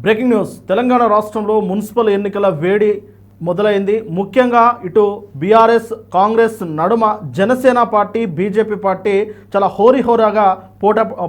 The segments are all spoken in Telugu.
బ్రేకింగ్ న్యూస్ తెలంగాణ రాష్ట్రంలో మున్సిపల్ ఎన్నికల వేడి మొదలైంది. ముఖ్యంగా ఇటు బీఆర్ఎస్ కాంగ్రెస్ నడుమ జనసేన పార్టీ బీజేపీ పార్టీ చాలా హోరీహోరాగా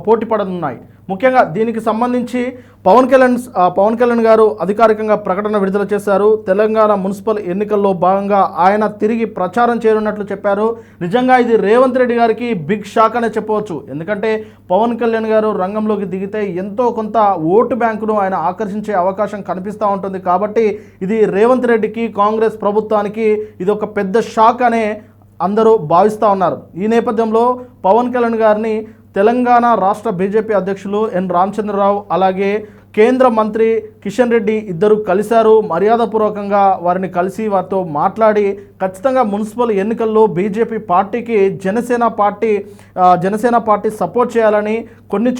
పోటీ పడనున్నాయి. ముఖ్యంగా దీనికి సంబంధించి పవన్ కళ్యాణ్ గారు అధికారికంగా ప్రకటన విడుదల చేశారు. తెలంగాణ మున్సిపల్ ఎన్నికల్లో భాగంగా ఆయన తిరిగి ప్రచారం చేయనున్నట్లు చెప్పారు. నిజంగా ఇది రేవంత్ రెడ్డి గారికి బిగ్ షాక్ అనే చెప్పవచ్చు. ఎందుకంటే పవన్ కళ్యాణ్ గారు రంగంలోకి దిగితే ఎంతో కొంత ఓటు బ్యాంకును ఆయన ఆకర్షించే అవకాశం కనిపిస్తూ ఉంటుంది. కాబట్టి ఇది రేవంత్ రెడ్డికి కాంగ్రెస్ ప్రభుత్వానికి ఇది ఒక పెద్ద షాక్ అనే అందరూ భావిస్తూ ఉన్నారు. ఈ నేపథ్యంలో పవన్ కళ్యాణ్ గారిని తెలంగాణ రాష్ట్ర బీజేపీ అధ్యక్షులు ఎన్ రామచంద్రరావు అలాగే కేంద్ర మంత్రి కిషన్ రెడ్డి ఇద్దరు కలిశారు. మర్యాదపూర్వకంగా వారిని కలిసి వారితో మాట్లాడి ఖచ్చితంగా మున్సిపల్ ఎన్నికల్లో బీజేపీ పార్టీకి జనసేన పార్టీ సపోర్ట్ చేయాలని కొన్ని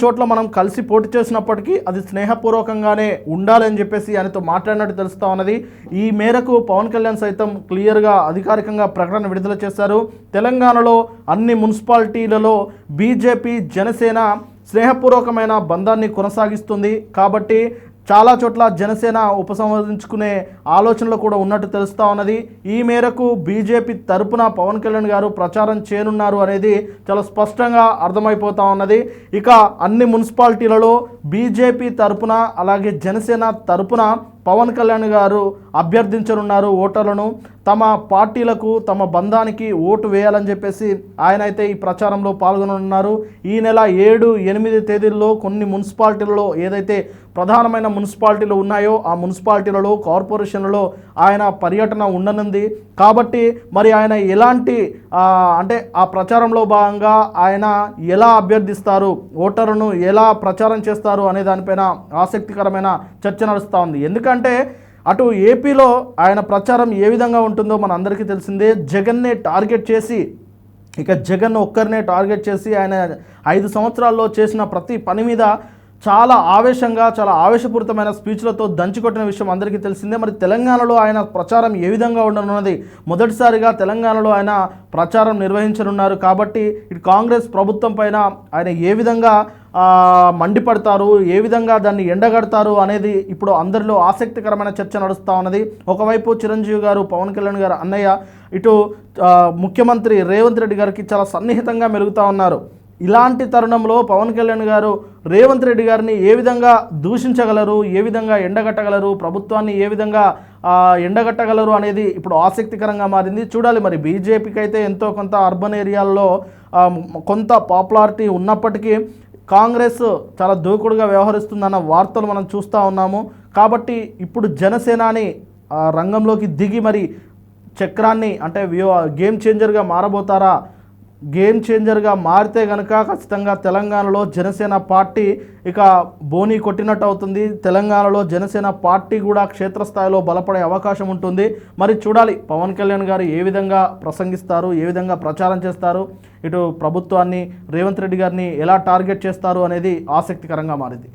చోట్ల మనం కలిసి పోటీ చేసినప్పటికీ అది స్నేహపూర్వకంగానే ఉండాలని చెప్పేసి ఆయనతో మాట్లాడినట్టు తెలుస్తూ ఉన్నది. ఈ మేరకు పవన్ కళ్యాణ్ సైతం క్లియర్గా అధికారికంగా ప్రకటన విడుదల చేశారు. తెలంగాణలో అన్ని మున్సిపాలిటీలలో బీజేపీ జనసేన స్నేహపూర్వకమైన బంధాన్ని కొనసాగిస్తుంది. కాబట్టి చాలా చోట్ల జనసేన ఉపసంహరించుకునే ఆలోచనలు కూడా ఉన్నట్టు తెలుస్తూ ఉన్నది. ఈ మేరకు బీజేపీ తరపున పవన్ కళ్యాణ్ గారు ప్రచారం చేయనున్నారు అనేది చాలా స్పష్టంగా అర్థమైపోతూ ఉన్నది. ఇక అన్ని మున్సిపాలిటీలలో బీజేపీ తరపున అలాగే జనసేన తరపున పవన్ కళ్యాణ్ గారు అభ్యర్థించనున్నారు ఓటర్లను. తమ పార్టీలకు తమ బంధానికి ఓటు వేయాలని చెప్పేసి ఆయన అయితే ఈ ప్రచారంలో పాల్గొననున్నారు. ఈ నెల 7, 8 తేదీల్లో కొన్ని మున్సిపాలిటీలలో ఏదైతే ప్రధానమైన మున్సిపాలిటీలు ఉన్నాయో ఆ మున్సిపాలిటీలలో కార్పొరేషన్లలో ఆయన పర్యటన ఉండనుంది. కాబట్టి మరి ఆయన ఎలాంటి అంటే ఆ ప్రచారంలో భాగంగా ఆయన ఎలా అభ్యర్థిస్తారు, ఓటర్లను ఎలా ప్రచారం చేస్తారు అనే దానిపైన ఆసక్తికరమైన చర్చ నడుస్తూ ఉంది. ఎందుకంటే అటు ఏపీలో ఆయన ప్రచారం ఏ విధంగా ఉంటుందో మన అందరికీ తెలిసిందే. జగన్నే టార్గెట్ చేసి జగన్ ఒక్కరినే టార్గెట్ చేసి ఆయన 5 సంవత్సరాల్లో చేసిన ప్రతి పని మీద చాలా ఆవేశపూరితమైన స్పీచ్లతో దంచికొట్టిన విషయం అందరికీ తెలిసిందే. మరి తెలంగాణలో ఆయన ప్రచారం ఏ విధంగా ఉండనున్నది, మొదటిసారిగా తెలంగాణలో ఆయన ప్రచారం నిర్వహించనున్నారు. కాబట్టి ఇటు కాంగ్రెస్ ప్రభుత్వం పైన ఆయన ఏ విధంగా మండిపడతారు, ఏ విధంగా దాన్ని ఎండగడతారు అనేది ఇప్పుడు అందరిలో ఆసక్తికరమైన చర్చ నడుస్తూ ఉన్నది. ఒకవైపు చిరంజీవి గారు పవన్ కళ్యాణ్ గారు అన్నయ్య, ఇటు ముఖ్యమంత్రి రేవంత్ రెడ్డి గారికి చాలా సన్నిహితంగా మెలుగుతూ ఉన్నారు. ఇలాంటి తరుణంలో పవన్ కళ్యాణ్ గారు రేవంత్ రెడ్డి గారిని ఏ విధంగా దూషించగలరు, ఏ విధంగా ఎండగట్టగలరు, ప్రభుత్వాన్ని ఏ విధంగా ఎండగట్టగలరు అనేది ఇప్పుడు ఆసక్తికరంగా మారింది. చూడాలి. మరి బీజేపీకి అయితే ఎంతో కొంత అర్బన్ ఏరియాల్లో కొంత పాపులారిటీ ఉన్నప్పటికీ కాంగ్రెస్ చాలా దూకుడుగా వ్యవహరిస్తుందన్న వార్తలు మనం చూస్తూ ఉన్నాము. కాబట్టి ఇప్పుడు జనసేనాని రంగంలోకి దిగి మరి చక్రాన్ని అంటే గేమ్ చేంజర్గా మారబోతారా? గేమ్ చేంజర్గా మారితే కనుక ఖచ్చితంగా తెలంగాణలో జనసేన పార్టీ ఇక బోనీ కొట్టినట్టు అవుతుంది. తెలంగాణలో జనసేన పార్టీ కూడా క్షేత్రస్థాయిలో బలపడే అవకాశం ఉంటుంది. మరి చూడాలి పవన్ కళ్యాణ్ గారు ఏ విధంగా ప్రసంగిస్తారు, ఏ విధంగా ప్రచారం చేస్తారు, ఇటు ప్రభుత్వాన్ని రేవంత్ రెడ్డి గారిని ఎలా టార్గెట్ చేస్తారు అనేది ఆసక్తికరంగా మారింది.